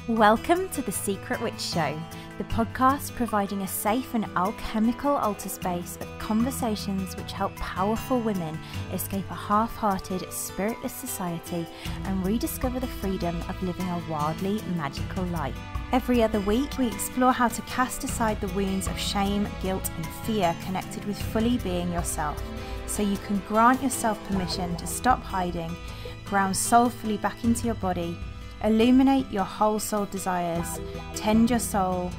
Welcome to The Secret Witch Show, the podcast providing a safe and alchemical altar space of conversations which help powerful women escape a half-hearted, spiritless society and rediscover the freedom of living a wildly magical life. Every other week, we explore how to cast aside the wounds of shame, guilt, and fear connected with fully being yourself, so you can grant yourself permission to stop hiding, ground soulfully back into your body, illuminate your whole soul desires, tend your soul,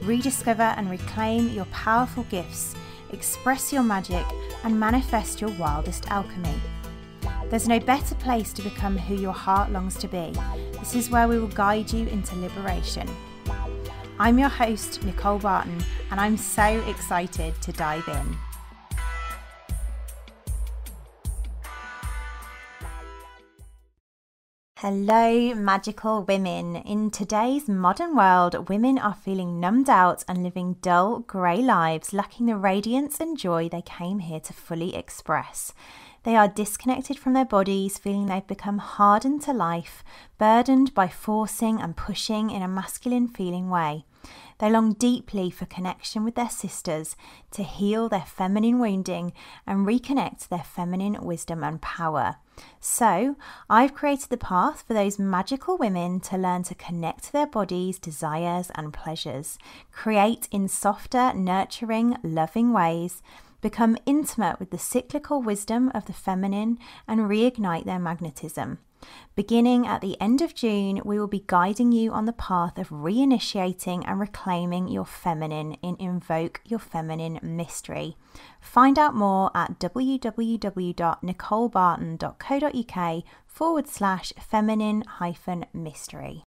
rediscover and reclaim your powerful gifts, express your magic, and manifest your wildest alchemy. There's no better place to become who your heart longs to be. This is where we will guide you into liberation. I'm your host, Nicole Barton, and I'm so excited to dive in. Hello, magical women. In today's modern world, women are feeling numbed out and living dull, grey lives, lacking the radiance and joy they came here to fully express. They are disconnected from their bodies, feeling they've become hardened to life, burdened by forcing and pushing in a masculine feeling way. They long deeply for connection with their sisters, to heal their feminine wounding and reconnect their feminine wisdom and power. So, I've created the path for those magical women to learn to connect to their bodies, desires and pleasures, create in softer, nurturing, loving ways, become intimate with the cyclical wisdom of the feminine and reignite their magnetism. Beginning at the end of June, we will be guiding you on the path of reinitiating and reclaiming your feminine in Invoke Your Feminine Mystery. Find out more at www.nicolebarton.co.uk/feminine-mystery.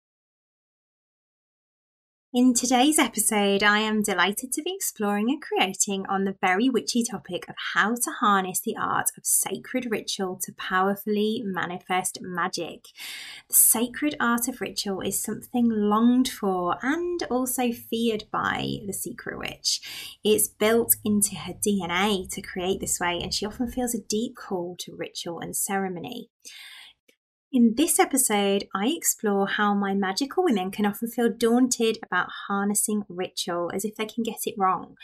In today's episode, I am delighted to be exploring and creating on the very witchy topic of how to harness the art of sacred ritual to powerfully manifest magic. The sacred art of ritual is something longed for and also feared by the secret witch. It's built into her DNA to create this way, and she often feels a deep call to ritual and ceremony. In this episode, I explore how my magical women can often feel daunted about harnessing ritual, as if they can get it wrong.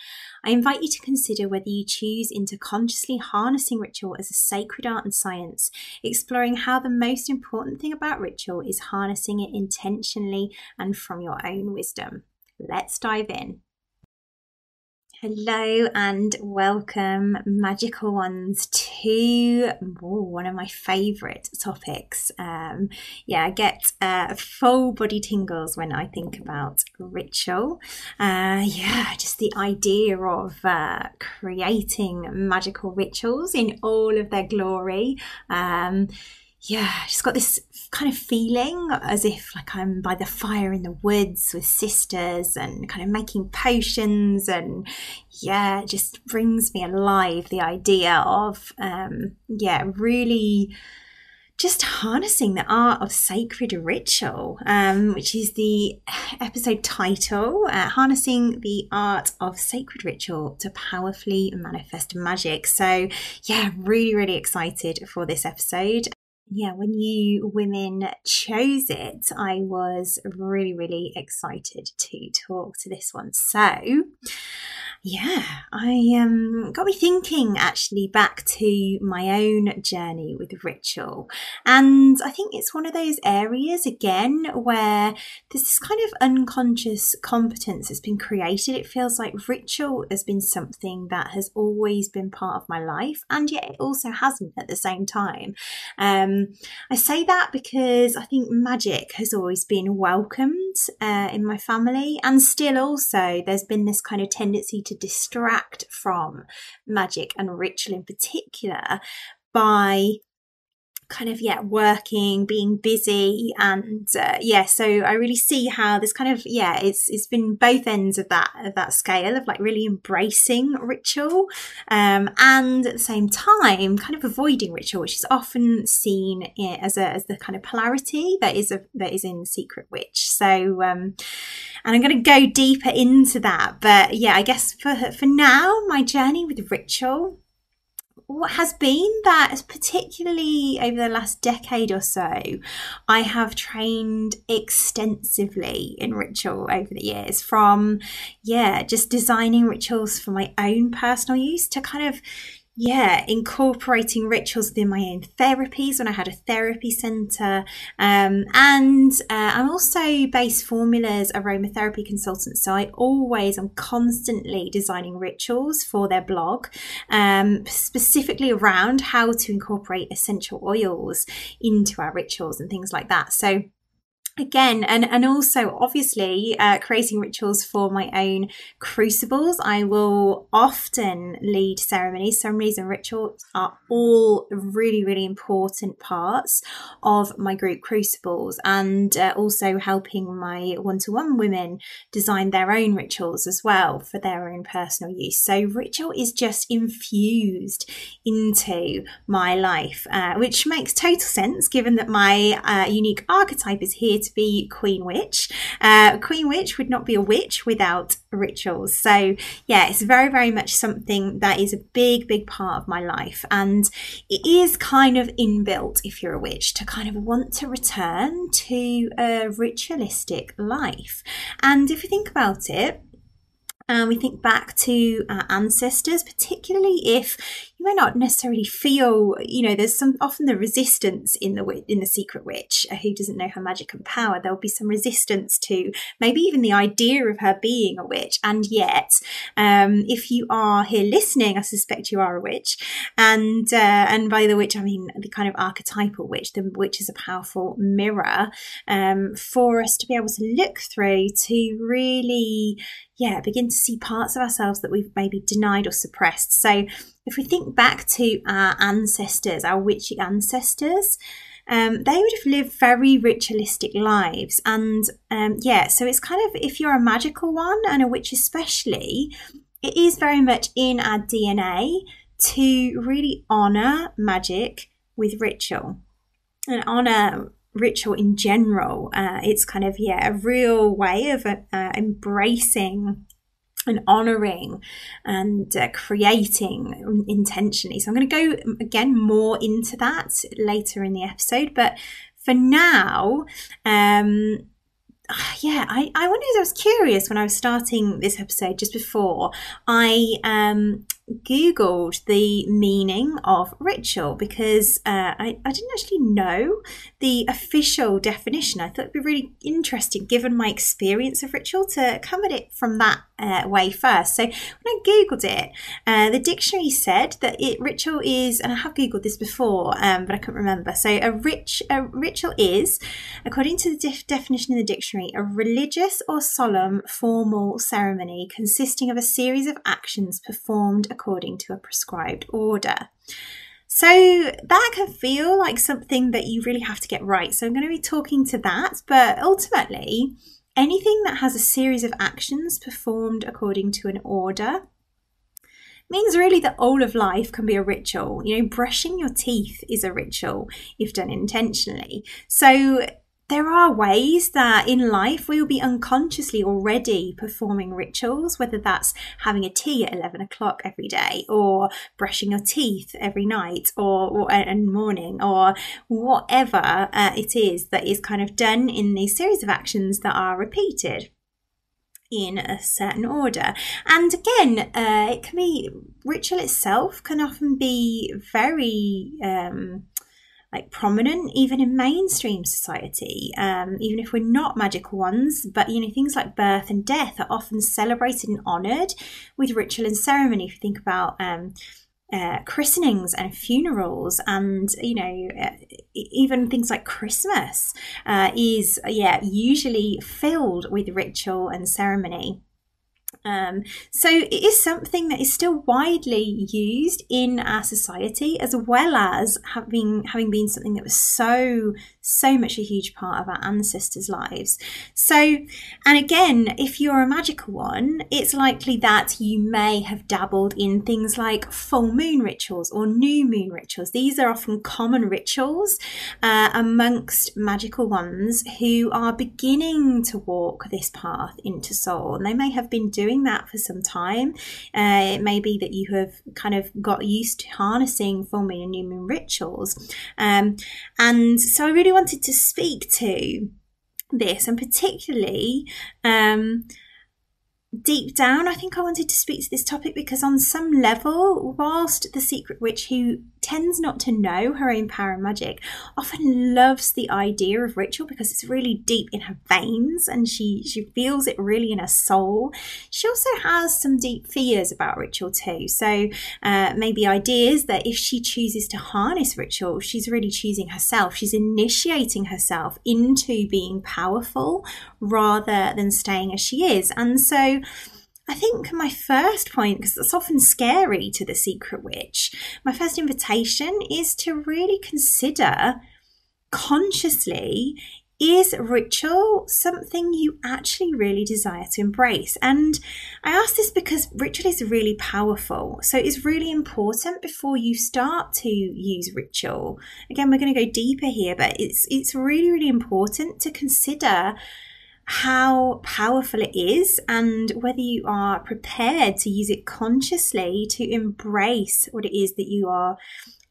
I invite you to consider whether you choose into consciously harnessing ritual as a sacred art and science, exploring how the most important thing about ritual is harnessing it intentionally and from your own wisdom. Let's dive in. Hello and welcome, magical ones, to one of my favourite topics. I get full body tingles when I think about ritual. Just the idea of creating magical rituals in all of their glory. Just got this kind of feeling as if like I'm by the fire in the woods with sisters and kind of making potions, and it just brings me alive, the idea of really just harnessing the art of sacred ritual, which is the episode title, harnessing the art of sacred ritual to powerfully manifest magic. So really, really excited for this episode. When you women chose it, I was really, really excited to talk to this one. So, I got me thinking actually back to my own journey with ritual. And I think it's one of those areas, again, where there's this kind of unconscious competence that's been created. It feels like ritual has been something that has always been part of my life, and yet it also hasn't at the same time. I say that because I think magic has always been welcomed in my family, and still also there's been this kind of tendency to distract from magic and ritual in particular by kind of working, being busy, and so I really see how this kind of it's been both ends of that scale of like really embracing ritual and at the same time kind of avoiding ritual, which is often seen as the kind of polarity that is in Secret Witch. So and I'm going to go deeper into that, but I guess for now, my journey with ritual what has been that, particularly over the last decade or so, I have trained extensively in ritual over the years, from just designing rituals for my own personal use to kind of incorporating rituals within my own therapies when I had a therapy centre. And I'm also Base Formula's aromatherapy consultant. So I'm constantly designing rituals for their blog, specifically around how to incorporate essential oils into our rituals and things like that. So again, and also obviously creating rituals for my own crucibles. I will often lead ceremonies. Ceremonies and rituals are all really, really important parts of my group crucibles, and also helping my one-to-one women design their own rituals as well for their own personal use. So ritual is just infused into my life, which makes total sense given that my unique archetype is here to be Queen Witch. Queen Witch would not be a witch without rituals. So it's very, very much something that is a big, big part of my life. And it is kind of inbuilt, if you're a witch, to kind of want to return to a ritualistic life. And if you think about it, we think back to our ancestors, particularly if you may not necessarily feel, there's often the resistance in the secret witch who doesn't know her magic and power. There'll be some resistance to maybe even the idea of her being a witch. And yet, if you are here listening, I suspect you are a witch. And by the witch, I mean the kind of archetypal witch. The witch is a powerful mirror for us to be able to look through to really begin to see parts of ourselves that we've maybe denied or suppressed. So if we think back to our ancestors, our witchy ancestors, they would have lived very ritualistic lives. And so it's kind of, if you're a magical one, and a witch especially, it is very much in our DNA to really honour magic with ritual and honour ritual in general. It's kind of a real way of embracing and honouring and creating intentionally. So I'm going to go again more into that later in the episode, but for now, I was curious when I was starting this episode just before I Googled the meaning of ritual, because I didn't actually know the official definition. I thought it'd be really interesting, given my experience of ritual, to come at it from that way first. So when I Googled it, the dictionary said that ritual is, and I have Googled this before, but I couldn't remember. So a ritual is, according to the definition in the dictionary, a religious or solemn formal ceremony consisting of a series of actions performed according to a prescribed order. So that can feel like something that you really have to get right. So I'm going to be talking to that, but ultimately, anything that has a series of actions performed according to an order means really that all of life can be a ritual. Brushing your teeth is a ritual if done intentionally. So there are ways that in life we will be unconsciously already performing rituals, whether that's having a tea at 11 o'clock every day, or brushing your teeth every night or in the morning, or whatever it is that is kind of done in these series of actions that are repeated in a certain order. And again, it can be, ritual itself can often be very prominent even in mainstream society, even if we're not magical ones. But things like birth and death are often celebrated and honoured with ritual and ceremony. If you think about christenings and funerals, and even things like Christmas is usually filled with ritual and ceremony. So it is something that is still widely used in our society, as well as having been something that was so so much a huge part of our ancestors' lives. So, and again, if you're a magical one, it's likely that you may have dabbled in things like full moon rituals or new moon rituals. These are often common rituals amongst magical ones who are beginning to walk this path into soul. And they may have been doing that for some time. It may be that you have kind of got used to harnessing full moon and new moon rituals. And so I really wanted to speak to this, and particularly deep down, I think I wanted to speak to this topic because on some level, whilst the secret witch, who tends not to know her own power and magic, often loves the idea of ritual because it's really deep in her veins and she feels it really in her soul, she also has some deep fears about ritual too. So maybe ideas that if she chooses to harness ritual, she's really choosing herself. She's initiating herself into being powerful rather than staying as she is. And so I think my first point, because it's often scary to the secret witch, my first invitation is to really consider consciously, is ritual something you actually really desire to embrace? And I ask this because ritual is really powerful. So it's really important before you start to use ritual. Again, we're going to go deeper here, but it's really, really important to consider how powerful it is and whether you are prepared to use it consciously to embrace what it is that you are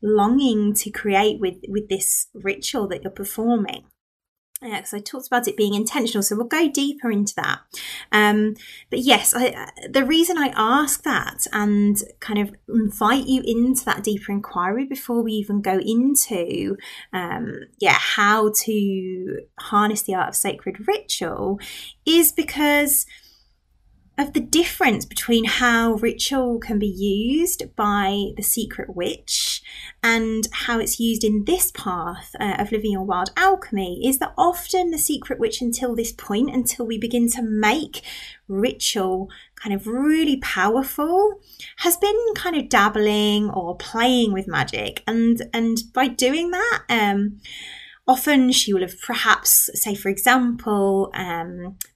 longing to create with this ritual that you're performing. So I talked about it being intentional, so we'll go deeper into that. But yes, the reason I ask that and kind of invite you into that deeper inquiry before we even go into how to harness the art of sacred ritual is because of the difference between how ritual can be used by the secret witch and how it's used in this path of living your wild alchemy, is that often the secret witch until this point, until we begin to make ritual kind of really powerful, has been kind of dabbling or playing with magic. And by doing that, often she will have perhaps, say for example,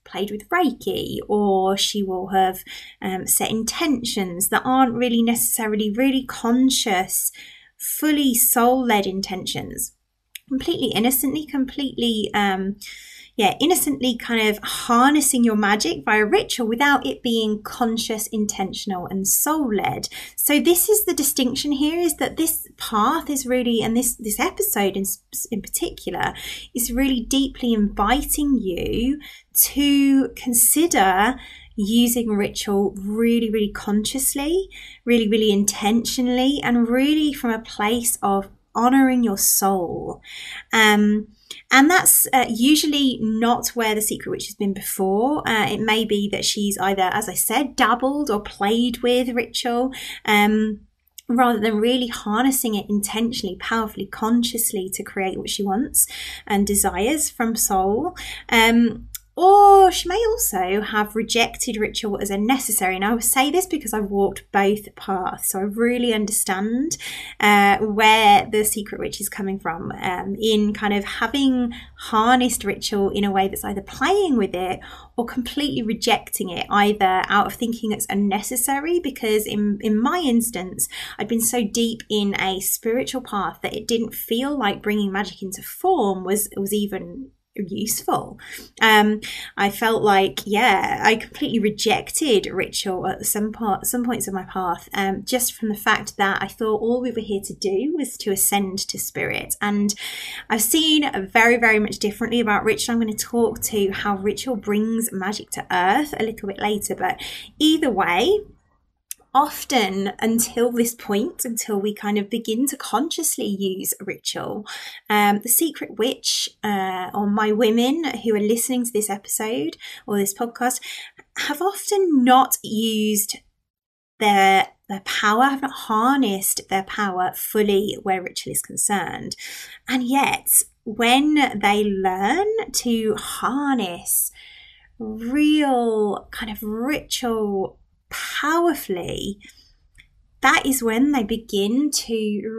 played with Reiki, or she will have set intentions that aren't really necessarily really conscious, fully soul-led intentions, completely innocently, innocently kind of harnessing your magic via ritual without it being conscious, intentional and soul-led. So this is the distinction here, is that this path is really, and this episode in particular, is really deeply inviting you to consider using ritual really, really consciously, really, really intentionally, and really from a place of honoring your soul. And that's usually not where the secret witch has been before. It may be that she's either, as I said, dabbled or played with ritual, rather than really harnessing it intentionally, powerfully, consciously to create what she wants and desires from soul. Or she may also have rejected ritual as unnecessary. And I would say this because I've walked both paths. So I really understand where the secret witch is coming from in kind of having harnessed ritual in a way that's either playing with it or completely rejecting it, either out of thinking it's unnecessary, because in my instance, I'd been so deep in a spiritual path that it didn't feel like bringing magic into form was even useful. I felt like, I completely rejected ritual at some points of my path, just from the fact that I thought all we were here to do was to ascend to spirit. And I've seen very, very much differently about ritual. I'm going to talk to how ritual brings magic to earth a little bit later, but either way, often until this point, until we kind of begin to consciously use ritual, the secret witch or my women who are listening to this episode or this podcast have often not used their power, have not harnessed their power fully where ritual is concerned. And yet, when they learn to harness real kind of ritual powerfully, that is when they begin to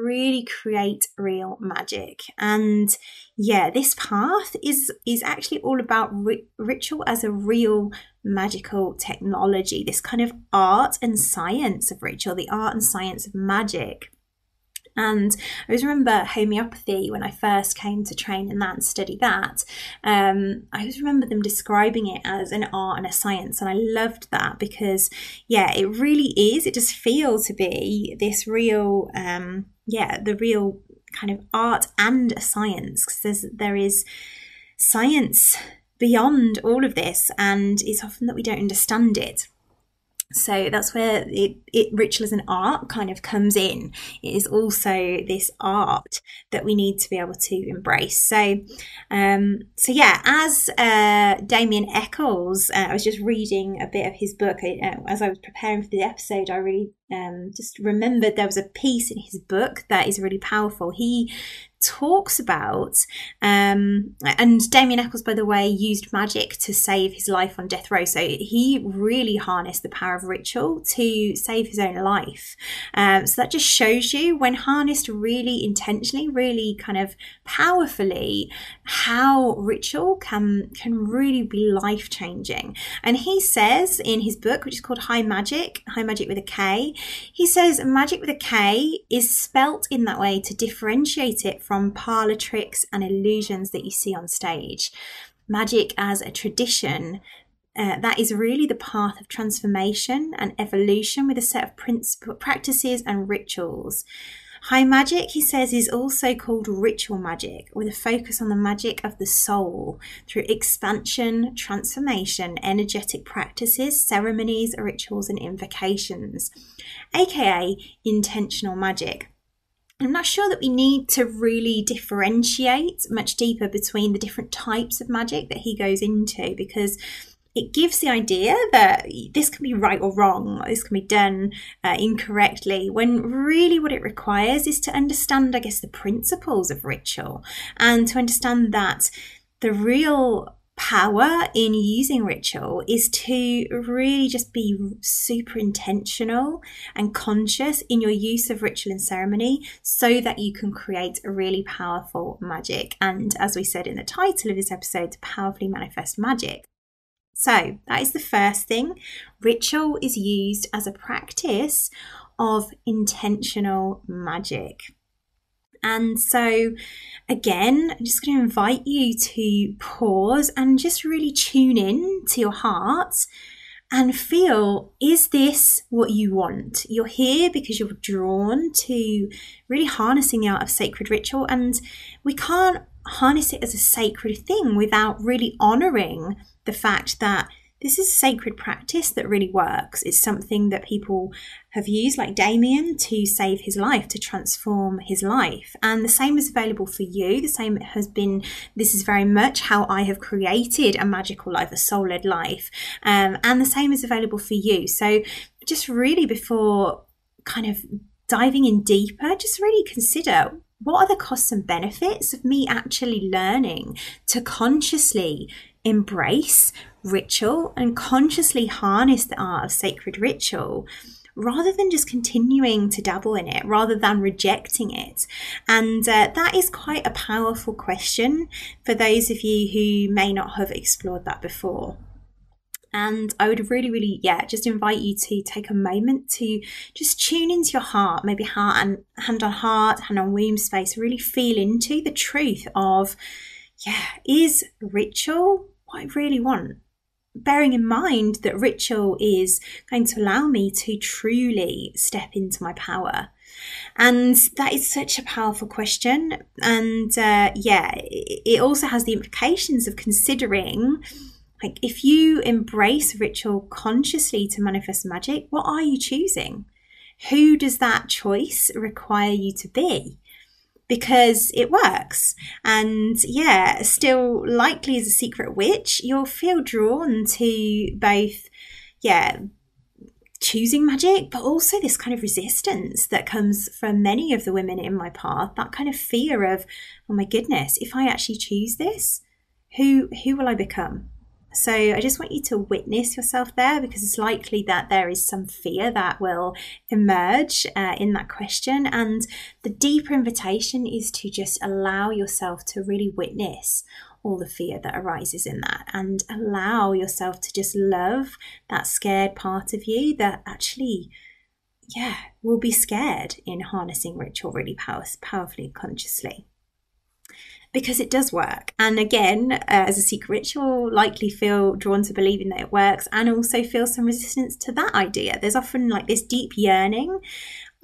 really create real magic. And yeah, this path is actually all about ritual as a real magical technology, this kind of art and science of ritual, the art and science of magic. And I always remember homeopathy when I first came to train in that and study that. I always remember them describing it as an art and a science. And I loved that because, yeah, it really is. It does feel to be this real, the real kind of art and a science. Because there is science beyond all of this. And it's often that we don't understand it. So that's where ritual as an art kind of comes in. It is also this art that we need to be able to embrace. So yeah, as Damien Eccles, I was just reading a bit of his book. As I was preparing for the episode, I really just remembered there was a piece in his book that is really powerful. He talks about, and Damien Eccles, by the way, used magic to save his life on death row. So he really harnessed the power of ritual to save his own life. So that just shows you, when harnessed really intentionally, really kind of powerfully, how ritual can really be life-changing. And he says in his book, which is called High Magic with a K, he says magic with a K is spelt in that way to differentiate it from parlor tricks and illusions that you see on stage. Magic as a tradition, that is really the path of transformation and evolution with a set of practices and rituals. High magic, he says, is also called ritual magic, with a focus on the magic of the soul through expansion, transformation, energetic practices, ceremonies, rituals, and invocations, aka intentional magic. I'm not sure that we need to really differentiate much deeper between the different types of magic that he goes into, because it gives the idea that this can be right or wrong, this can be done incorrectly, when really what it requires is to understand, I guess, the principles of ritual, and to understand that the real power in using ritual is to really just be super intentional and conscious in your use of ritual and ceremony, so that you can create a really powerful magic. And as we said in the title of this episode, to powerfully manifest magic. So that is the first thing. Ritual is used as a practice of intentional magic. And so, again, I'm just going to invite you to pause and just really tune in to your heart and feel, is this what you want? You're here because you're drawn to really harnessing the art of sacred ritual, and we can't harness it as a sacred thing without really honouring the fact that this is a sacred practice that really works. It's something that people have used, like Damien, to save his life, to transform his life. And the same is available for you. The same has been, this is very much how I have created a magical life, a soul-led life. And the same is available for you. So just really, before kind of diving in deeper, just really consider, what are the costs and benefits of me actually learning to consciously embrace ritual and consciously harness the art of sacred ritual, rather than just continuing to dabble in it, rather than rejecting it? And that is quite a powerful question for those of you who may not have explored that before. And I would really, just invite you to take a moment to just tune into your heart, maybe hand on heart, hand on womb space, really feel into the truth of, is ritual what I really want? Bearing in mind that ritual is going to allow me to truly step into my power. And that is such a powerful question. And it also has the implications of considering, like, if you embrace ritual consciously to manifest magic, what are you choosing? Who does that choice require you to be? Because it works. And still, likely as a secret witch, you'll feel drawn to both, choosing magic, but also this kind of resistance that comes from many of the women in my path, that kind of fear of, oh my goodness, if I actually choose this, who will I become? So I just want you to witness yourself there, because it's likely that there is some fear that will emerge in that question. And the deeper invitation is to just allow yourself to really witness all the fear that arises in that, and allow yourself to just love that scared part of you that actually, will be scared in harnessing ritual really powerfully and consciously. Because it does work. And again, as a secret ritual, likely feel drawn to believing that it works, and also feel some resistance to that idea. There's often like this deep yearning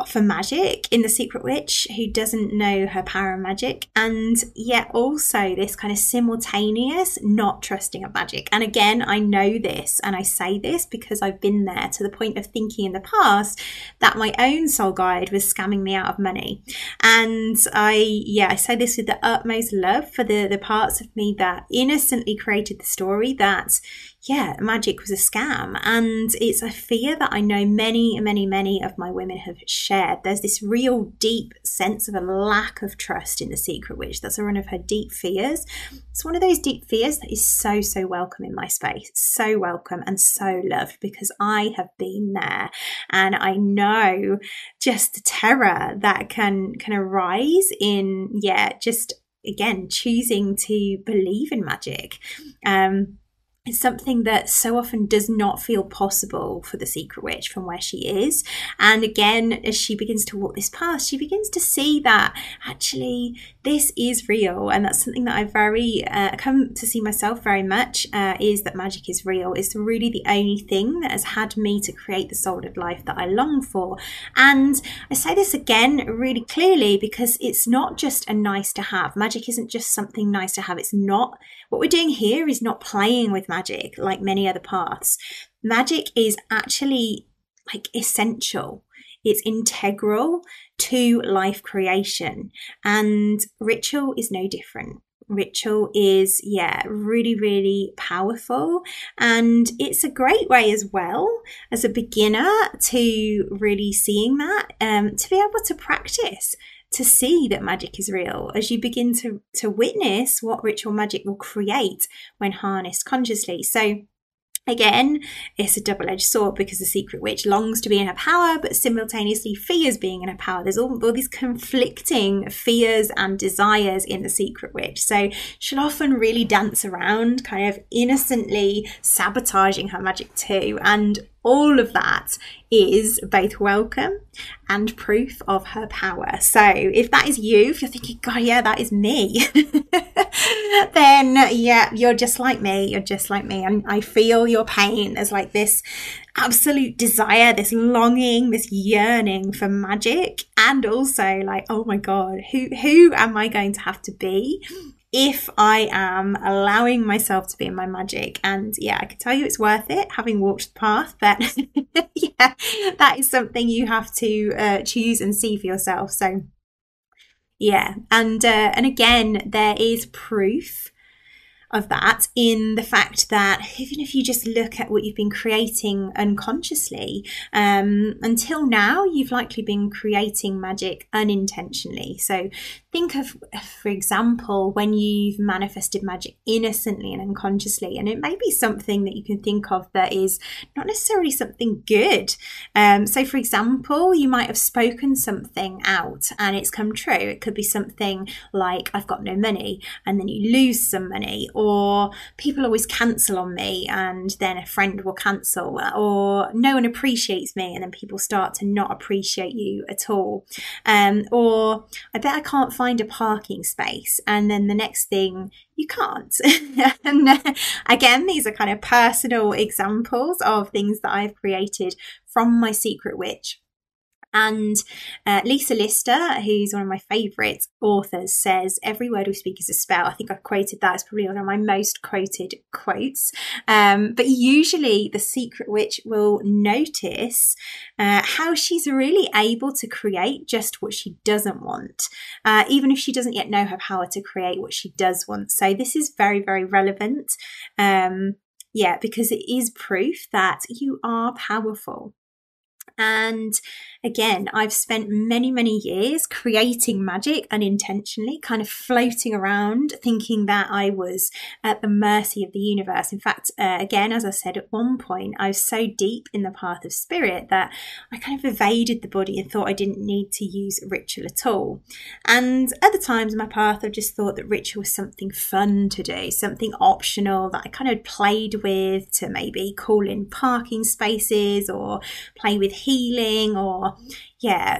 for magic in the secret witch who doesn't know her power of magic, and yet also this kind of simultaneous not trusting of magic. And again, I know this, and I say this because I've been there, to the point of thinking in the past that my own soul guide was scamming me out of money. And I say this with the utmost love for the parts of me that innocently created the story that magic was a scam. And it's a fear that I know many of my women have shared. There's this real deep sense of a lack of trust in the secret witch. That's one of her deep fears. It's one of those deep fears that is so welcome in my space. So welcome and so loved, because I have been there, and I know just the terror that can arise in just again choosing to believe in magic. It's something that so often does not feel possible for the secret witch from where she is. And again, as she begins to walk this path, she begins to see that actually this is real. And that's something that I've very come to see myself very much, is that magic is real. It's really the only thing that has had me to create the soul-led life that I long for. And I say this again really clearly, because it's not just a nice to have. Magic isn't just something nice to have. It's not. What we're doing here is not playing with magic like many other paths. Magic is actually like essential. It's integral to life creation, and ritual is no different. Ritual is really powerful, and it's a great way as well as a beginner to really seeing that, to be able to practice, to see that magic is real as you begin to witness what ritual magic will create when harnessed consciously. So again, it's a double-edged sword, because the secret witch longs to be in her power, but simultaneously fears being in her power. There's all these conflicting fears and desires in the secret witch. So she'll often really dance around, kind of innocently sabotaging her magic too. And all of that is both welcome and proof of her power. So if that is you, if you're thinking, God, that is me, then you're just like me. You're just like me. And I feel your pain. There's like this absolute desire, this longing, this yearning for magic. And also like, oh my God, who am I going to have to be if I am allowing myself to be in my magic? And I can tell you it's worth it, having walked the path, but that is something you have to choose and see for yourself. So and again, there is proof of that in the fact that even if you just look at what you've been creating unconsciously, until now, you've likely been creating magic unintentionally. So think of, for example, when you've manifested magic innocently and unconsciously, and it may be something that you can think of that is not necessarily something good. So for example, you might have spoken something out and it's come true. It could be something like, I've got no money, and then you lose some money, or people always cancel on me and then a friend will cancel, or no one appreciates me and then people start to not appreciate you at all, or I bet I can't find a parking space, and then the next thing you can't. And again, these are kind of personal examples of things that I've created from my secret witch. And Lisa Lister, who's one of my favourite authors, says, every word we speak is a spell. I think I've quoted that. It's probably one of my most quoted quotes. But usually the secret witch will notice how she's really able to create just what she doesn't want, even if she doesn't yet know her power to create what she does want. So this is very, very relevant. Because it is proof that you are powerful. And again, I've spent many, many years creating magic unintentionally, kind of floating around thinking that I was at the mercy of the universe. In fact, again, as I said at one point, I was so deep in the path of spirit that I kind of evaded the body and thought I didn't need to use ritual at all. And other times in my path, I've just thought that ritual was something fun to do, something optional that I kind of played with to maybe call in parking spaces or play with healing or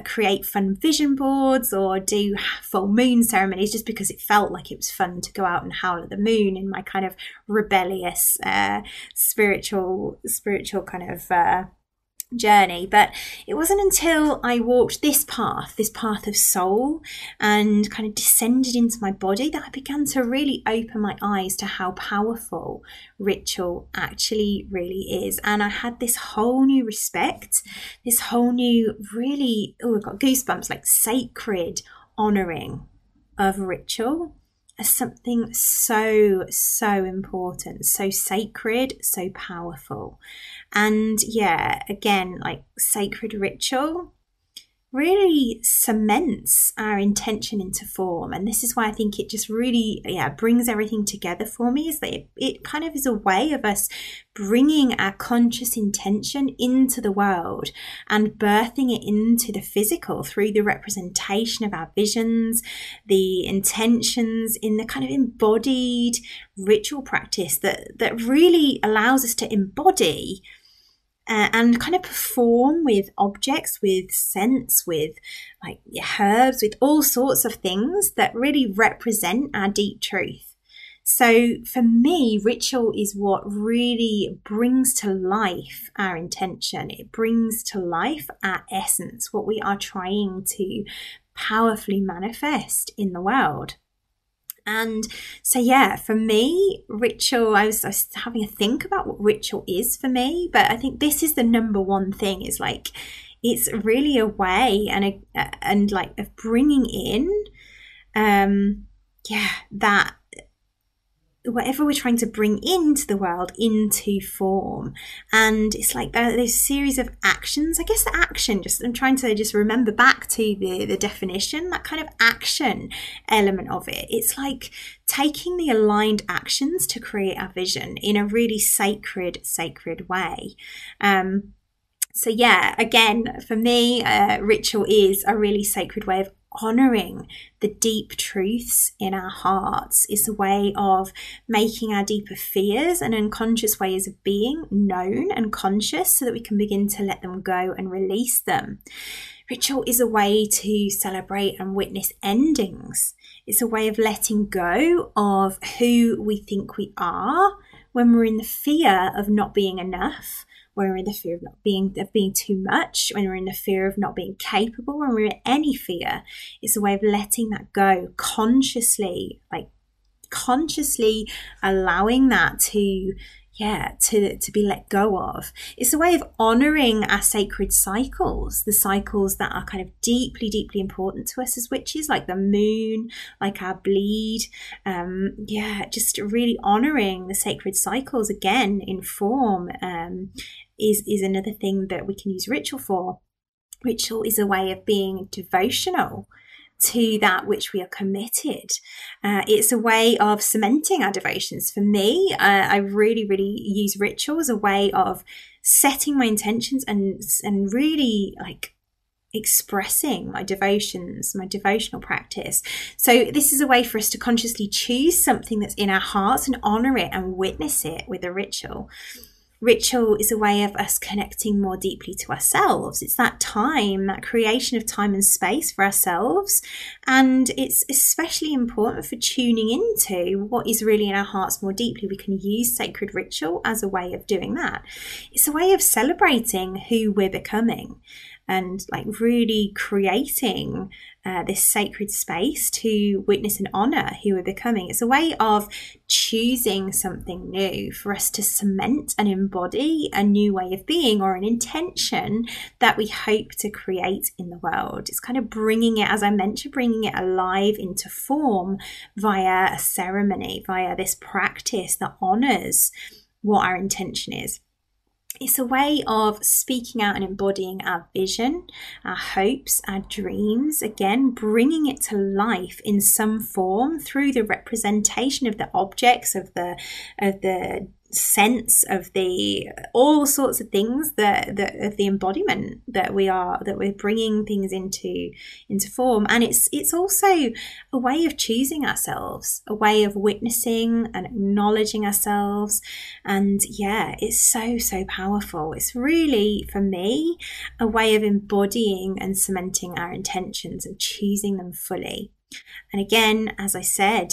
create fun vision boards or do full moon ceremonies just because it felt like it was fun to go out and howl at the moon in my kind of rebellious spiritual kind of journey. But it wasn't until I walked this path of soul, and kind of descended into my body, that I began to really open my eyes to how powerful ritual actually really is. And I had this whole new respect, this whole new really, I've got goosebumps, like sacred honoring of ritual as something so important, so sacred, so powerful. And again, like sacred ritual really cements our intention into form. And this is why I think it just really brings everything together for me, is that it kind of is a way of us bringing our conscious intention into the world and birthing it into the physical through the representation of our visions, the intentions in the kind of embodied ritual practice that really allows us to embody and kind of perform with objects, with scents, with like herbs, with all sorts of things that really represent our deep truth. So for me, ritual is what really brings to life our intention. It brings to life our essence, what we are trying to powerfully manifest in the world. And so, for me, ritual, I was having a think about what ritual is for me, but I think this is the number one thing, is like, it's really a way and like of bringing in, that whatever we're trying to bring into the world into form. And it's like there's series of actions. I guess the action, I'm trying to just remember back to the definition, that kind of action element of it. It's like taking the aligned actions to create our vision in a really sacred way. So again, for me, ritual is a really sacred way of honouring the deep truths in our hearts. It's a way of making our deeper fears and unconscious ways of being known and conscious, so that we can begin to let them go and release them. Ritual is a way to celebrate and witness endings. It's a way of letting go of who we think we are when we're in the fear of not being enough, when we're in the fear of being too much, when we're in the fear of not being capable, when we're in any fear. It's a way of letting that go consciously allowing that to be let go of. It's a way of honouring our sacred cycles, the cycles that are kind of deeply important to us as witches, like the moon, like our bleed. Just really honouring the sacred cycles again in form is another thing that we can use ritual for. Ritual is a way of being devotional to that which we are committed. It's a way of cementing our devotions. For me, I really use ritual as a way of setting my intentions and really like expressing my devotions, my devotional practice. So this is a way for us to consciously choose something that's in our hearts and honour it and witness it with a ritual. Ritual is a way of us connecting more deeply to ourselves. It's that time, that creation of time and space for ourselves. And it's especially important for tuning into what is really in our hearts more deeply. We can use sacred ritual as a way of doing that. It's a way of celebrating who we're becoming and like really creating this sacred space to witness and honour who we're becoming. It's a way of choosing something new for us to cement and embody a new way of being or an intention that we hope to create in the world. It's kind of bringing it, as I mentioned, bringing it alive into form via a ceremony, via this practice that honours what our intention is. It's a way of speaking out and embodying our vision, our hopes, our dreams, again, bringing it to life in some form through the representation of the objects, of the sense of the all sorts of things that of the embodiment that we're bringing things into form. And it's also a way of choosing ourselves, a way of witnessing and acknowledging ourselves. And yeah, it's so powerful. It's really, for me, a way of embodying and cementing our intentions and choosing them fully. And again, as I said,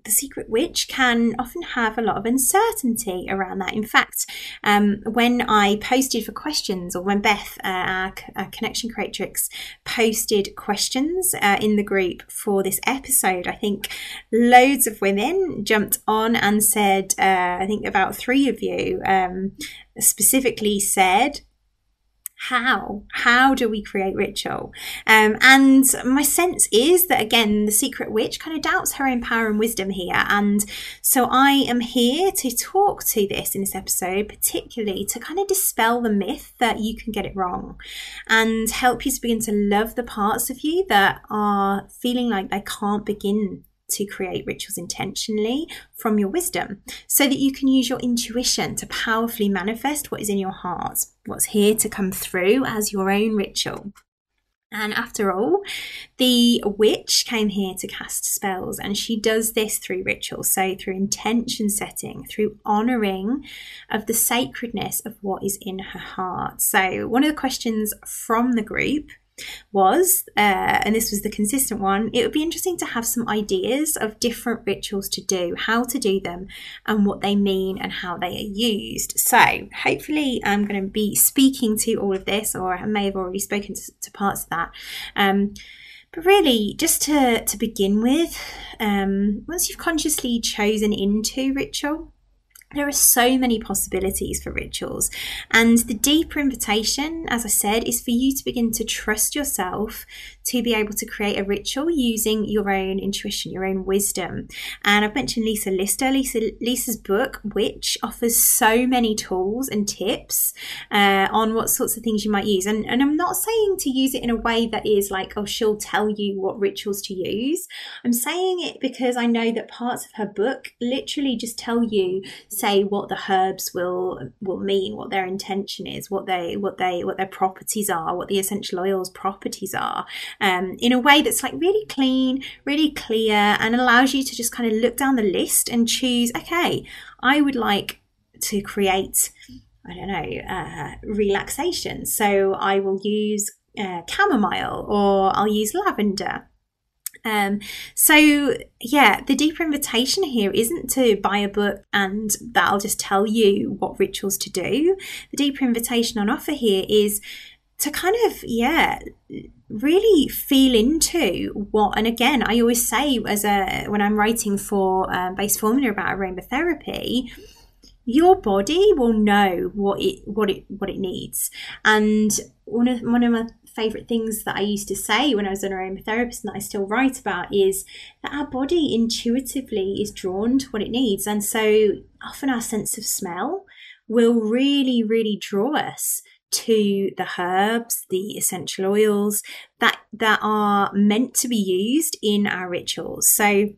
the Secret Witch can often have a lot of uncertainty around that. In fact, when I posted for questions, or when Beth, our Connection Creatrix, posted questions in the group for this episode, I think loads of women jumped on and said, I think about 3 of you specifically said, how do we create ritual? And my sense is that, again, the Secret Witch kind of doubts her own power and wisdom here. And so I am here to talk to this in this episode, particularly to kind of dispel the myth that you can get it wrong and help you to begin to love the parts of you that are feeling like they can't begin to create rituals intentionally from your wisdom, so that you can use your intuition to powerfully manifest what is in your heart, what's here to come through as your own ritual. And after all, the witch came here to cast spells, and she does this through ritual, so through intention setting, through honouring of the sacredness of what is in her heart. So one of the questions from the group was, and this was the consistent one, it would be interesting to have some ideas of different rituals to do, how to do them, and what they mean and how they are used. So hopefully I'm going to be speaking to all of this, or I may have already spoken to parts of that. But really, just to begin with, once you've consciously chosen into ritual, there are so many possibilities for rituals, and the deeper invitation, as I said, is for you to begin to trust yourself to be able to create a ritual using your own intuition, your own wisdom. And I've mentioned Lisa Lister. Lisa's book, Witch, offers so many tools and tips on what sorts of things you might use. And I'm not saying to use it in a way that is like, oh, she'll tell you what rituals to use. I'm saying it because I know that parts of her book literally just tell you, say, what the herbs will mean, what their intention is, what their properties are, what the essential oils properties are, in a way that's like really clean, really clear, and allows you to just kind of look down the list and choose, okay, I would like to create, I don't know, relaxation. So I will use chamomile, or I'll use lavender. So yeah, the deeper invitation here isn't to buy a book and that'll just tell you what rituals to do. The deeper invitation on offer here is to kind of, really feel into what, and again, I always say when I'm writing for Base Formula about aromatherapy, your body will know what it needs. And one of my favorite things that I used to say when I was an aromatherapist, and that I still write about, is that our body intuitively is drawn to what it needs. And so often our sense of smell will really, really draw us to the herbs, the essential oils that are meant to be used in our rituals. So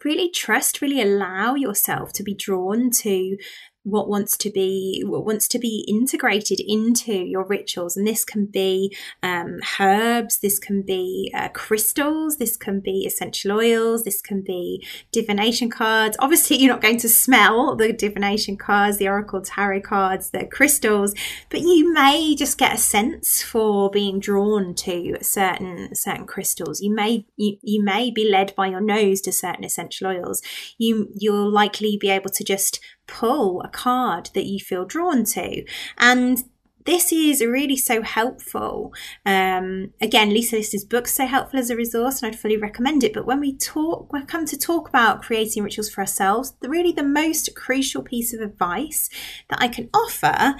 really trust, really allow yourself to be drawn to what wants to be integrated into your rituals. And this can be herbs, this can be crystals, this can be essential oils, this can be divination cards. Obviously you're not going to smell the divination cards, the oracle tarot cards, the crystals, but you may just get a sense for being drawn to certain crystals. You may be led by your nose to certain essential oils. You'll likely be able to just pull a card that you feel drawn to. And this is really so helpful. Again, Lisa Lister's book's so helpful as a resource, and I'd fully recommend it. But when we come to talk about creating rituals for ourselves, the most crucial piece of advice that I can offer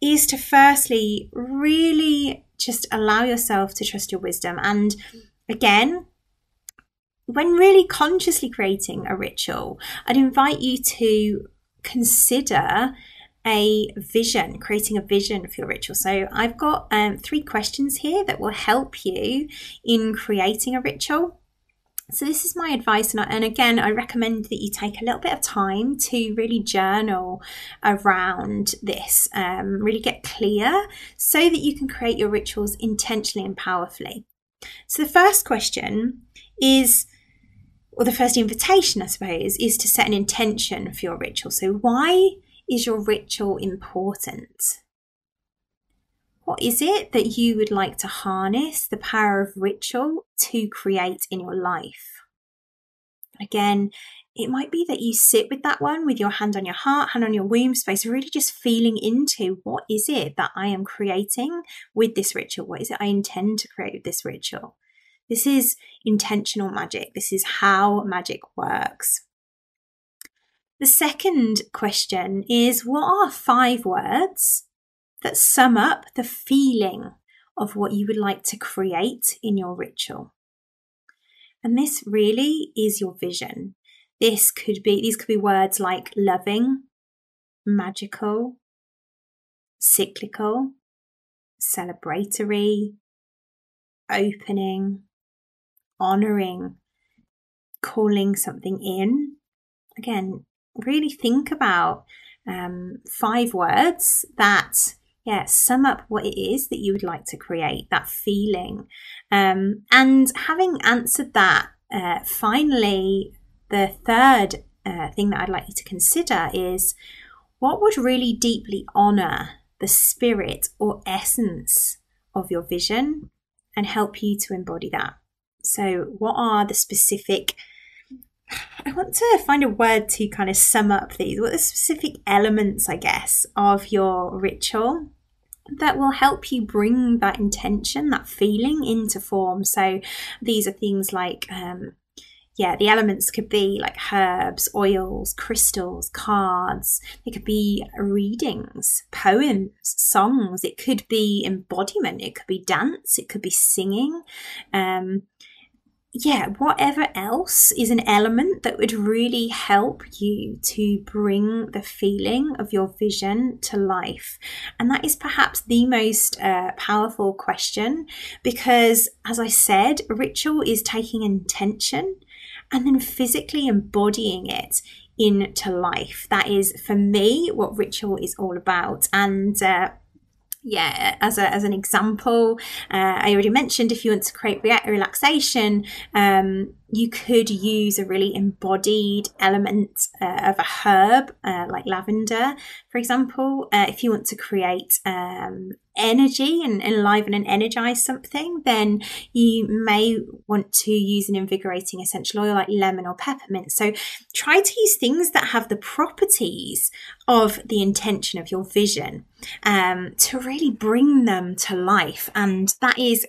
is to firstly really just allow yourself to trust your wisdom. And again, when really consciously creating a ritual, I'd invite you to consider a vision, creating a vision for your ritual. So I've got 3 questions here that will help you in creating a ritual. So this is my advice, and again, I recommend that you take a little bit of time to really journal around this, really get clear so that you can create your rituals intentionally and powerfully. So the first question is, or the first invitation, I suppose, is to set an intention for your ritual. So why is your ritual important? What is it that you would like to harness the power of ritual to create in your life? Again, it might be that you sit with that one with your hand on your heart, hand on your womb space, really just feeling into what is it that I am creating with this ritual? What is it I intend to create with this ritual? This is intentional magic. This is how magic works. The second question is, what are 5 words that sum up the feeling of what you would like to create in your ritual? And this really is your vision. These could be words like loving, magical, cyclical, celebratory, opening, honoring, calling something in. Again, really think about 5 words that sum up what it is that you would like to create, that feeling. And having answered that, finally, the third thing that I'd like you to consider is, what would really deeply honour the spirit or essence of your vision and help you to embody that? So what are the specific, I want to find a word to kind of sum up these, what are the specific elements, I guess, of your ritual that will help you bring that intention, that feeling into form. So these are things like, the elements could be like herbs, oils, crystals, cards. It could be readings, poems, songs. It could be embodiment. It could be dance. It could be singing. Whatever else is an element that would really help you to bring the feeling of your vision to life. And that is perhaps the most powerful question, because, as I said, ritual is taking intention and then physically embodying it into life. That is, for me, what ritual is all about. And as an example, I already mentioned, if you want to create relaxation, you could use a really embodied element of a herb, like lavender, for example. If you want to create energy and enliven and energize something, then you may want to use an invigorating essential oil like lemon or peppermint. So try to use things that have the properties of the intention of your vision, to really bring them to life. And that is,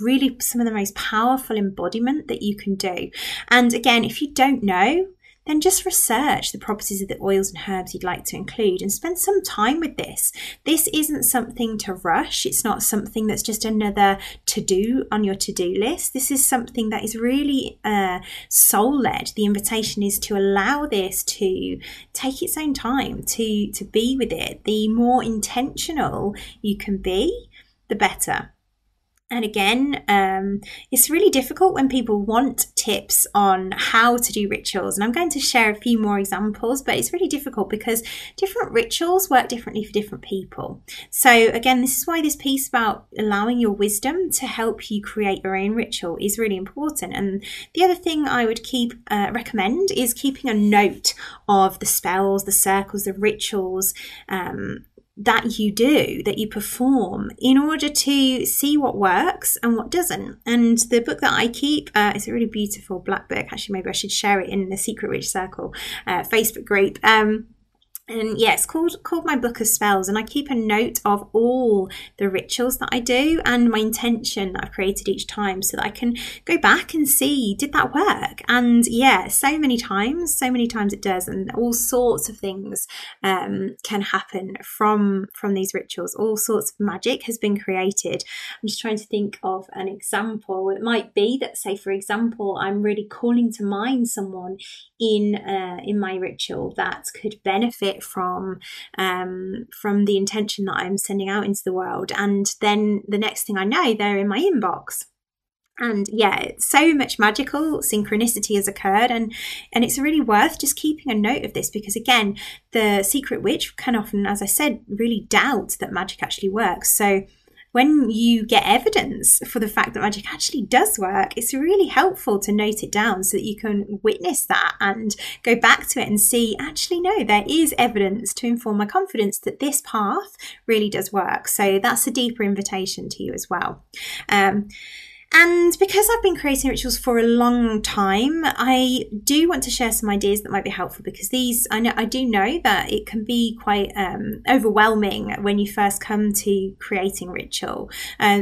really some of the most powerful embodiment that you can do. And again, if you don't know, then just research the properties of the oils and herbs you'd like to include and spend some time with this. This isn't something to rush. It's not something that's just another to-do on your to-do list. This is something that is really soul-led. The invitation is to allow this to take its own time, to be with it. The more intentional you can be, the better. And again, it's really difficult when people want tips on how to do rituals. And I'm going to share a few more examples, but it's really difficult because different rituals work differently for different people. So again, this is why this piece about allowing your wisdom to help you create your own ritual is really important. And the other thing I would recommend is keeping a note of the spells, the circles, the rituals, that you perform, in order to see what works and what doesn't. And the book that I keep is a really beautiful black book. Actually, maybe I should share it in the Secret Witch Circle Facebook group. And it's called My Book of Spells, and I keep a note of all the rituals that I do and my intention that I've created each time, so that I can go back and see, did that work? And so many times it does, and all sorts of things can happen from these rituals. All sorts of magic has been created. I'm just trying to think of an example. It might be that, say for example, I'm really calling to mind someone in my ritual that could benefit it from the intention that I'm sending out into the world. And then the next thing I know, they're in my inbox. And yeah, so much magical synchronicity has occurred, and it's really worth just keeping a note of this, because again, the secret witch can often, as I said, really doubt that magic actually works. So when you get evidence for the fact that magic actually does work, it's really helpful to note it down so that you can witness that and go back to it and see, actually, no, there is evidence to inform my confidence that this path really does work. So that's a deeper invitation to you as well. And because I've been creating rituals for a long time, I do want to share some ideas that might be helpful, because I do know that it can be quite overwhelming when you first come to creating ritual.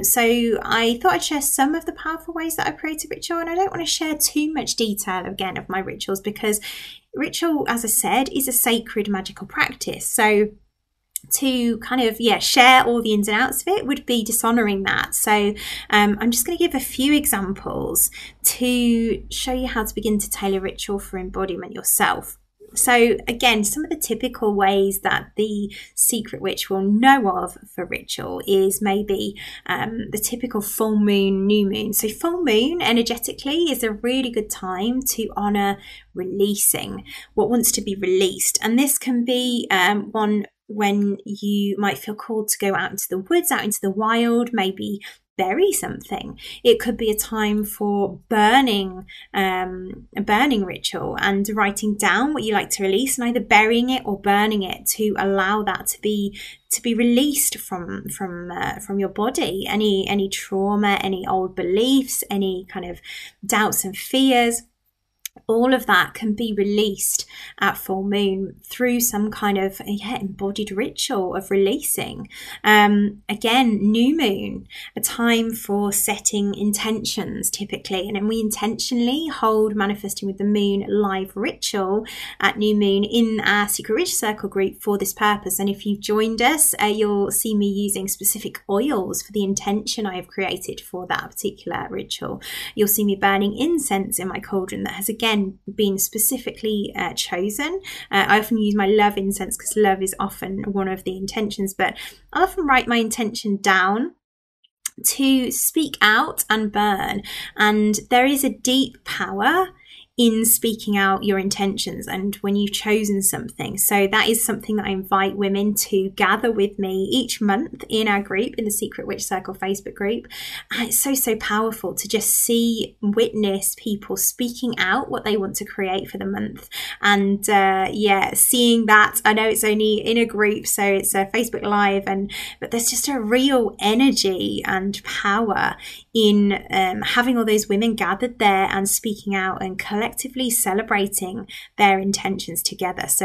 So I thought I'd share some of the powerful ways that I've created ritual, and I don't want to share too much detail again of my rituals, because ritual, as I said, is a sacred magical practice. So to kind of share all the ins and outs of it would be dishonoring that. So I'm just going to give a few examples to show you how to begin to tailor ritual for embodiment yourself. So again, some of the typical ways that the secret witch will know of for ritual is maybe the typical full moon, new moon. So full moon energetically is a really good time to honor releasing what wants to be released. And this can be one when you might feel called to go out into the woods, out into the wild, maybe bury something. It could be a time for a burning ritual and writing down what you like to release, and either burying it or burning it to allow that to be released from your body. Any trauma, any old beliefs, any kind of doubts and fears. All of that can be released at full moon through some kind of embodied ritual of releasing. Again, new moon, a time for setting intentions typically. And then we intentionally hold Manifesting with the Moon live ritual at new moon in our Secret Witch Circle group for this purpose. And if you've joined us, you'll see me using specific oils for the intention I have created for that particular ritual. You'll see me burning incense in my cauldron that has again been specifically chosen. I often use my love incense because love is often one of the intentions, but I often write my intention down to speak out and burn. And there is a deep power in speaking out your intentions and when you've chosen something. So that is something that I invite women to gather with me each month in our group, in the Secret Witch Circle Facebook group. And it's so powerful to just witness people speaking out what they want to create for the month. And seeing that, I know it's only in a group, so it's a Facebook Live, but there's just a real energy and power in having all those women gathered there and speaking out and collectively celebrating their intentions together. So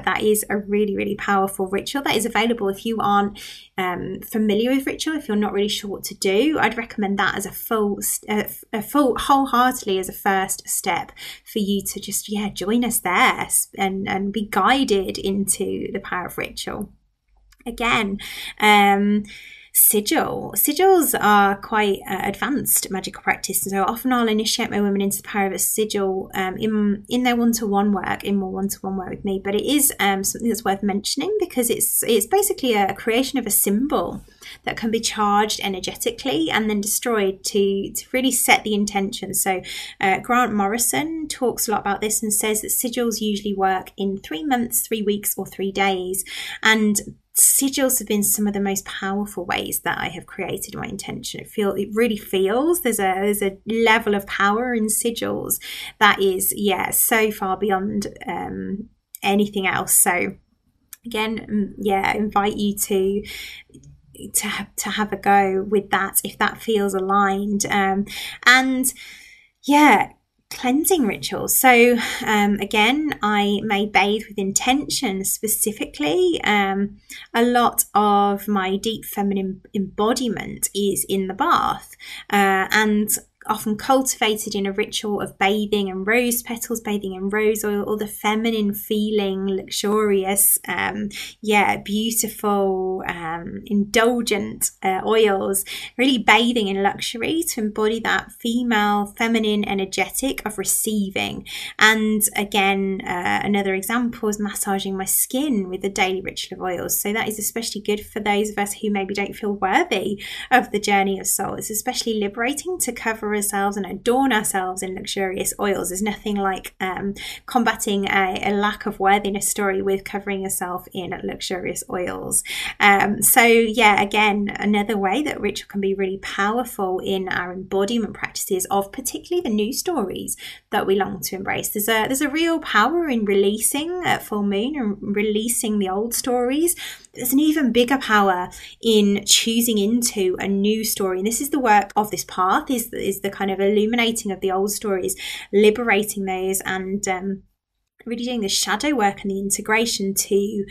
that is a really, really powerful ritual that is available. If you aren't familiar with ritual, if you're not really sure what to do, I'd recommend that as a full wholeheartedly as a first step for you to just join us there and be guided into the power of ritual. Again, sigils are quite advanced magical practice, so often I'll initiate my women into the power of a sigil in their one-to-one work, in more one-to-one work with me. But it is something that's worth mentioning because it's basically a creation of a symbol that can be charged energetically and then destroyed to really set the intention. So Grant Morrison talks a lot about this and says that sigils usually work in 3 months, 3 weeks, or 3 days. And sigils have been some of the most powerful ways that I have created my intention. It really feels there's a level of power in sigils that is so far beyond anything else. So again, invite you to have a go with that if that feels aligned. Cleansing rituals. So again, I may bathe with intention specifically. A lot of my deep feminine embodiment is in the bath, and often cultivated in a ritual of bathing in rose petals, bathing in rose oil, or the feminine feeling, luxurious, beautiful, indulgent oils, really bathing in luxury to embody that female, feminine energetic of receiving. And again, another example is massaging my skin with the daily ritual of oils. So that is especially good for those of us who maybe don't feel worthy of the journey of soul. It's especially liberating to cover ourselves and adorn ourselves in luxurious oils. There's nothing like combating a lack of worthiness story with covering yourself in luxurious oils. Again, another way that ritual can be really powerful in our embodiment practices of particularly the new stories that we long to embrace. There's a real power in releasing at full moon and releasing the old stories. There's an even bigger power in choosing into a new story. And this is the work of this path, is the kind of illuminating of the old stories, liberating those, and really doing the shadow work and the integration to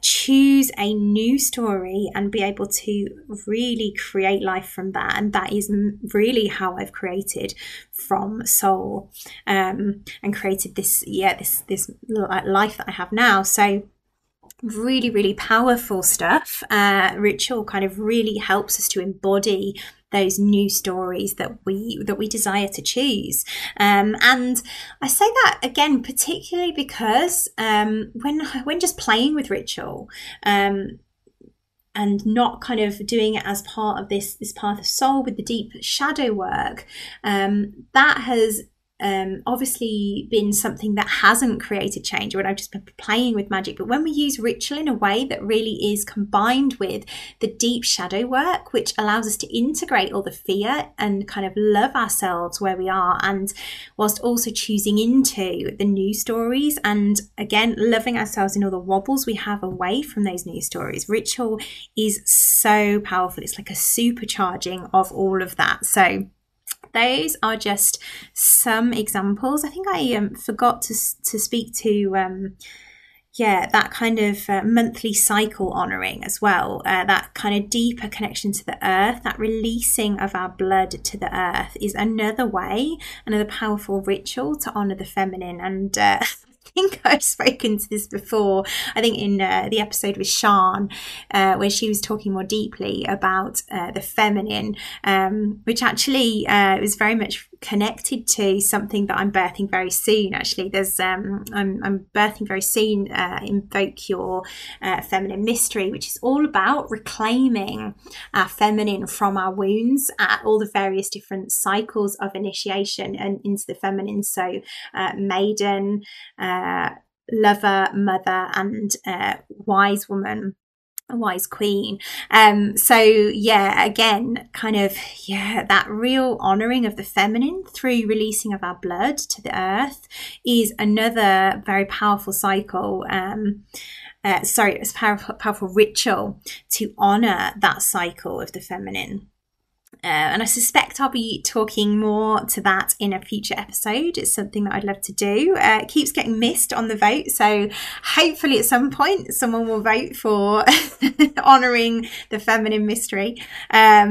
choose a new story and be able to really create life from that. And that is really how I've created from soul, and created this life that I have now. So really, really powerful stuff. Ritual kind of really helps us to embody those new stories that we desire to choose. And I say that again, particularly because when just playing with ritual, and not kind of doing it as part of this path of soul with the deep shadow work, that has obviously been something that hasn't created change when I've just been playing with magic. But when we use ritual in a way that really is combined with the deep shadow work, which allows us to integrate all the fear and kind of love ourselves where we are, and whilst also choosing into the new stories, and again loving ourselves in all the wobbles we have away from those new stories, ritual is so powerful. It's like a supercharging of all of that. So those are just some examples. I think I forgot to speak to that kind of monthly cycle honouring as well, that kind of deeper connection to the earth, that releasing of our blood to the earth is another way, another powerful ritual to honour the feminine. And I think I've spoken to this before, I think in the episode with Sian, where she was talking more deeply about the feminine, which actually was very much connected to something that I'm birthing very soon. Actually, there's I'm birthing very soon, Invoke Your Feminine Mystery, which is all about reclaiming our feminine from our wounds at all the various different cycles of initiation and into the feminine. So maiden, lover, mother, and wise woman, a wise queen. Again, kind of that real honoring of the feminine through releasing of our blood to the earth is another very powerful cycle. It's a powerful ritual to honor that cycle of the feminine. And I suspect I'll be talking more to that in a future episode. It's something that I'd love to do. It keeps getting missed on the vote, so hopefully at some point someone will vote for honouring the feminine mystery. I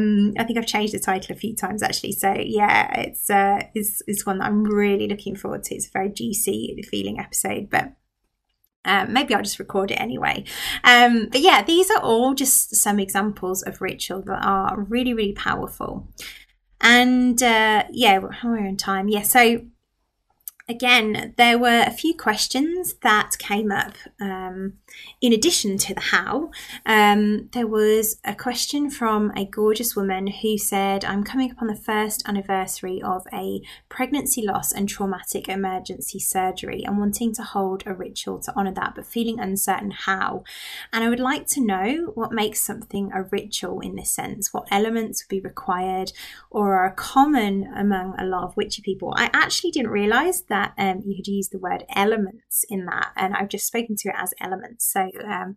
think I've changed the title a few times actually, so it's one that I'm really looking forward to. It's a very juicy feeling episode, but maybe I'll just record it anyway. These are all just some examples of ritual that are really, really powerful. And we're in time. So again, there were a few questions that came up in addition to the how. There was a question from a gorgeous woman who said, I'm coming up on the first anniversary of a pregnancy loss and traumatic emergency surgery and wanting to hold a ritual to honour that, but feeling uncertain how. And I would like to know what makes something a ritual in this sense, what elements would be required or are common among a lot of witchy people. I actually didn't realise that you had used the word elements in that, and I've just spoken to it as elements. So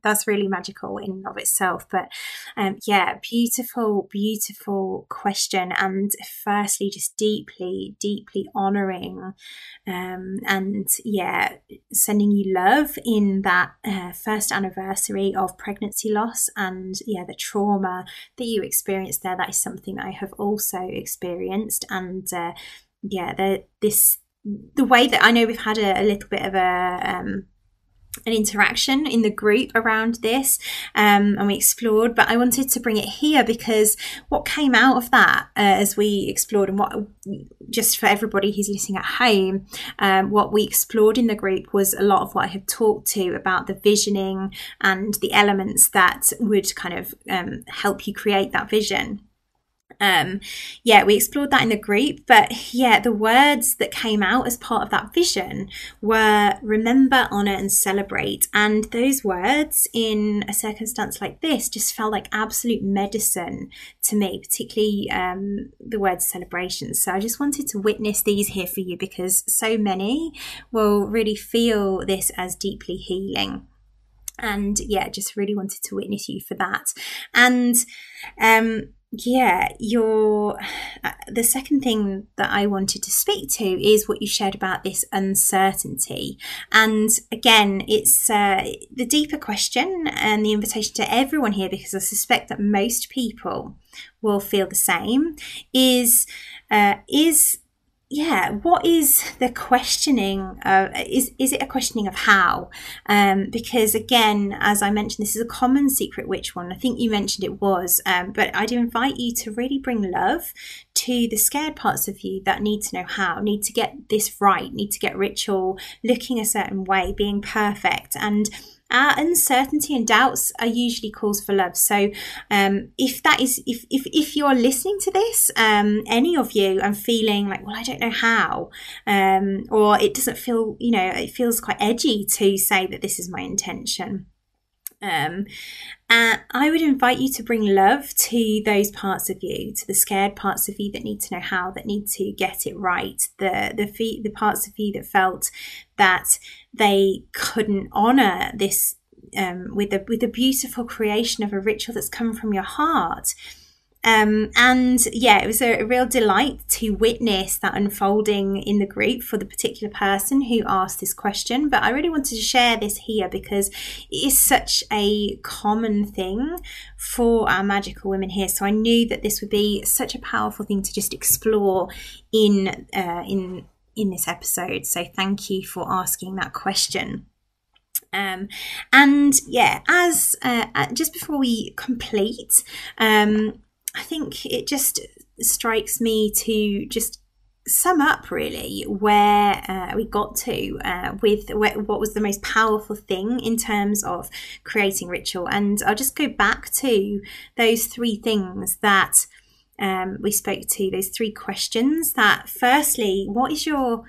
that's really magical in and of itself. But yeah, beautiful, beautiful question. And firstly, just deeply, deeply honouring and yeah, sending you love in that first anniversary of pregnancy loss, and yeah, the trauma that you experienced there. That is something that I have also experienced. And yeah, the way that I know we've had a little bit of an interaction in the group around this, and we explored, but I wanted to bring it here because what came out of that as we explored, and what, just for everybody who's listening at home, what we explored in the group was a lot of what I have talked to about the visioning and the elements that would kind of help you create that vision. Yeah, we explored that in the group, but yeah, the words that came out as part of that vision were remember, honor, and celebrate. And those words in a circumstance like this just felt like absolute medicine to me, particularly the word celebration. So I just wanted to witness these here for you, because so many will really feel this as deeply healing. And yeah, just really wanted to witness you for that. And yeah, the second thing that I wanted to speak to is what you shared about this uncertainty. And again, it's the deeper question and the invitation to everyone here, because I suspect that most people will feel the same, is yeah, what is the questioning? Is it a questioning of how? Because again, as I mentioned, this is a common secret witch one. I think you mentioned it was, but I'd invite you to really bring love to the scared parts of you that need to know how, need to get this right, need to get ritual looking a certain way, being perfect. And our uncertainty and doubts are usually calls for love. So if you're listening to this, any of you, and feeling like, well, I don't know how, or it doesn't feel, it feels quite edgy to say that this is my intention. I would invite you to bring love to those parts of you, to the scared parts of you that need to know how, that need to get it right, the parts of you that felt that they couldn't honor this with a beautiful creation of a ritual that's come from your heart. And yeah, it was a real delight to witness that unfolding in the group for the particular person who asked this question. But I really wanted to share this here because it is such a common thing for our magical women here. So I knew that this would be such a powerful thing to just explore in this episode. So thank you for asking that question. And yeah, as just before we complete, I think it just strikes me to just sum up really where we got to with what was the most powerful thing in terms of creating ritual. And I'll just go back to those three things that we spoke to, those three questions. That firstly, what is your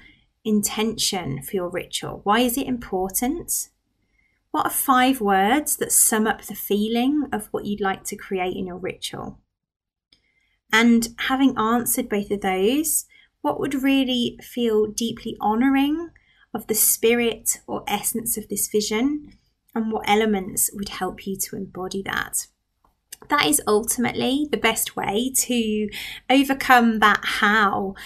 intention for your ritual? Why is it important? What are 5 words that sum up the feeling of what you'd like to create in your ritual? And having answered both of those, what would really feel deeply honouring of the spirit or essence of this vision, and what elements would help you to embody that? That is ultimately the best way to overcome that how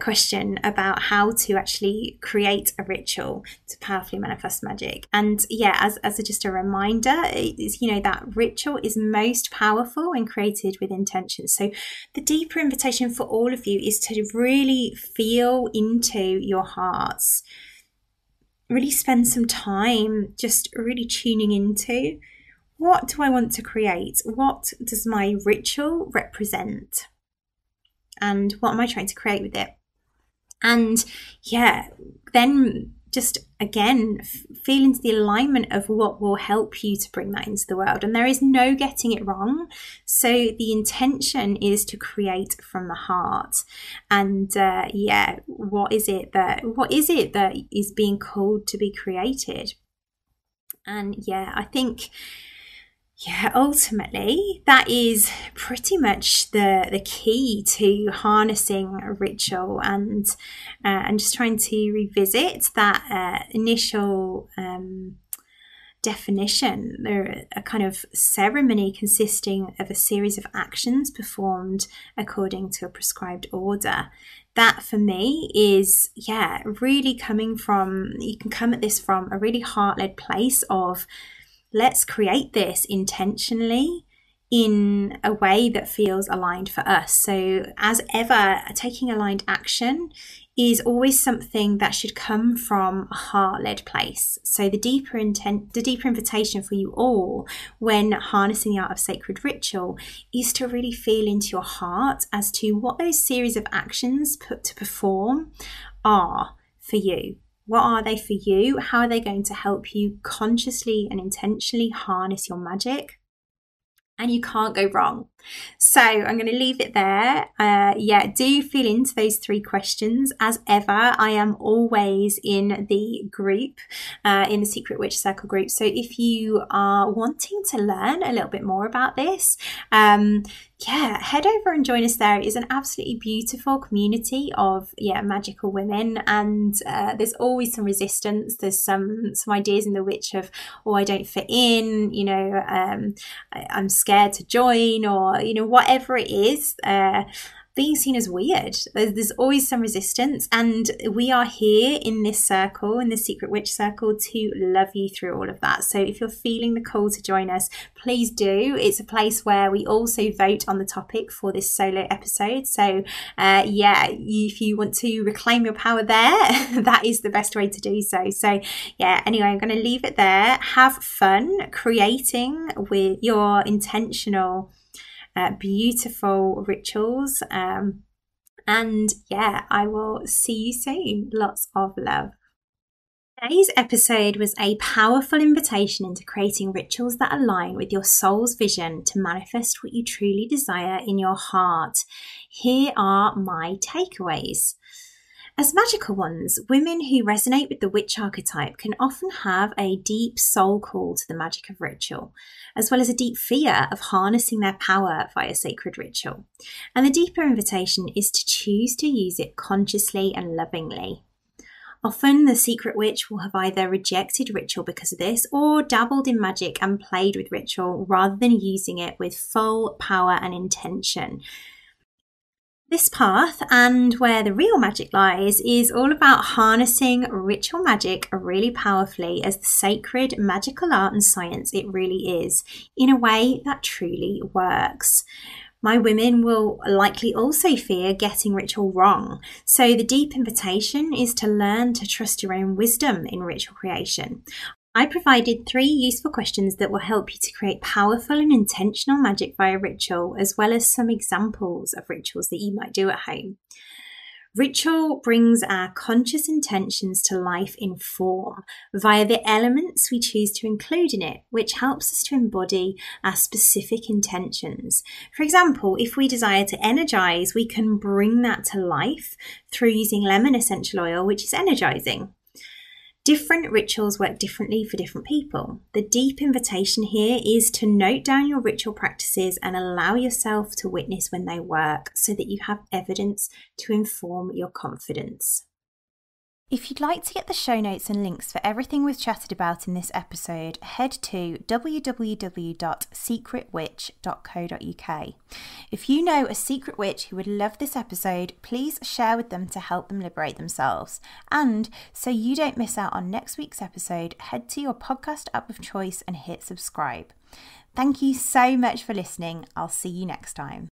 question about how to actually create a ritual to powerfully manifest magic. And yeah, as just a reminder, is that ritual is most powerful and created with intention. So the deeper invitation for all of you is to really feel into your hearts, really spend some time just really tuning into, what do I want to create? What does my ritual represent? And what am I trying to create with it? And yeah, then just again, feel into the alignment of what will help you to bring that into the world. And there is no getting it wrong. So the intention is to create from the heart. And yeah, what is it that is being called to be created? And yeah, I think Yeah, ultimately, that is pretty much the key to harnessing a ritual, and just trying to revisit that initial definition. They're a kind of ceremony consisting of a series of actions performed according to a prescribed order. That for me is, really coming from, you can come at this from a really heart-led place of, let's create this intentionally in a way that feels aligned for us. So as ever, taking aligned action is always something that should come from a heart-led place. So the deeper invitation for you all when harnessing the art of sacred ritual is to really feel into your heart as to what those series of actions put to perform are for you. What are they for you? How are they going to help you consciously and intentionally harness your magic? And you can't go wrong. So I'm going to leave it there. Do feel into those 3 questions. As ever, I am always in the group, in the Secret Witch Circle group. So if you are wanting to learn a little bit more about this, head over and join us there. It is an absolutely beautiful community of magical women, and there's always some resistance. There's some ideas in the witch of, I don't fit in, I'm scared to join, or whatever it is, being seen as weird. There's always some resistance, and we are here in this circle, in the Secret Witch Circle, to love you through all of that. So if you're feeling the call to join us, please do. It's a place where we also vote on the topic for this solo episode. So if you want to reclaim your power there, that is the best way to do so. So anyway, I'm going to leave it there. Have fun creating with your intentional beautiful rituals, and I will see you soon. Lots of love. Today's episode was a powerful invitation into creating rituals that align with your soul's vision to manifest what you truly desire in your heart. Here are my takeaways. As magical ones, women who resonate with the witch archetype can often have a deep soul call to the magic of ritual, as well as a deep fear of harnessing their power via sacred ritual. And the deeper invitation is to choose to use it consciously and lovingly. Often the secret witch will have either rejected ritual because of this, or dabbled in magic and played with ritual rather than using it with full power and intention. This path, and where the real magic lies, is all about harnessing ritual magic really powerfully as the sacred magical art and science it really is, in a way that truly works. My women will likely also fear getting ritual wrong, so the deep invitation is to learn to trust your own wisdom in ritual creation. I provided 3 useful questions that will help you to create powerful and intentional magic via ritual, as well as some examples of rituals that you might do at home. Ritual brings our conscious intentions to life in form via the elements we choose to include in it, which helps us to embody our specific intentions. For example, if we desire to energize, we can bring that to life through using lemon essential oil, which is energizing. Different rituals work differently for different people. The deep invitation here is to note down your ritual practices and allow yourself to witness when they work, so that you have evidence to inform your confidence. If you'd like to get the show notes and links for everything we've chatted about in this episode, head to www.secretwitch.co.uk. If you know a secret witch who would love this episode, please share with them to help them liberate themselves. And so you don't miss out on next week's episode, head to your podcast app of choice and hit subscribe. Thank you so much for listening. I'll see you next time.